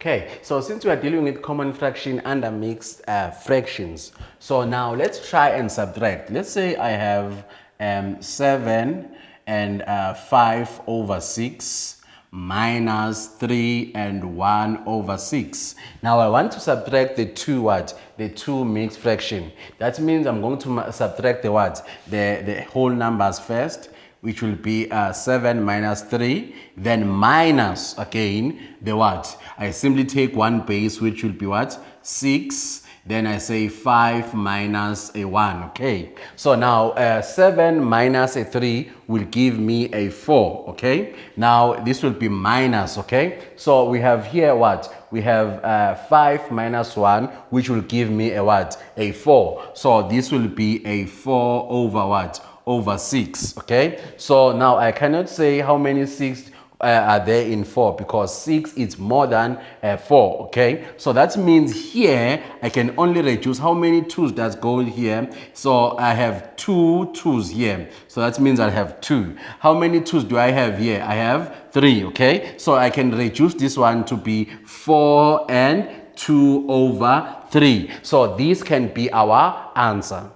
Okay, so since we are dealing with common fraction under mixed fractions, so now let's try and subtract. Let's say I have 7 and 5 over 6 minus 3 and 1 over 6. Now I want to subtract the two what? The two mixed fraction. That means I'm going to subtract the what? The whole numbers first, which will be 7 minus 3, then minus again the what? I simply take one base, which will be what? 6. Then I say 5 minus a 1, okay? So now 7 minus a 3 will give me a 4, okay? Now this will be minus, okay? So we have here what? We have 5 minus 1, which will give me a what? A 4. So this will be a 4 over what? Over 6, okay? So now I cannot say how many 6 are there in 4 because 6 is more than 4, okay? So that means here I can only reduce how many 2's that's going here. So I have 2 2's here. So that means I have 2. How many 2's do I have here? I have 3, okay? So I can reduce this one to be 4 and 2 over 3. So this can be our answer.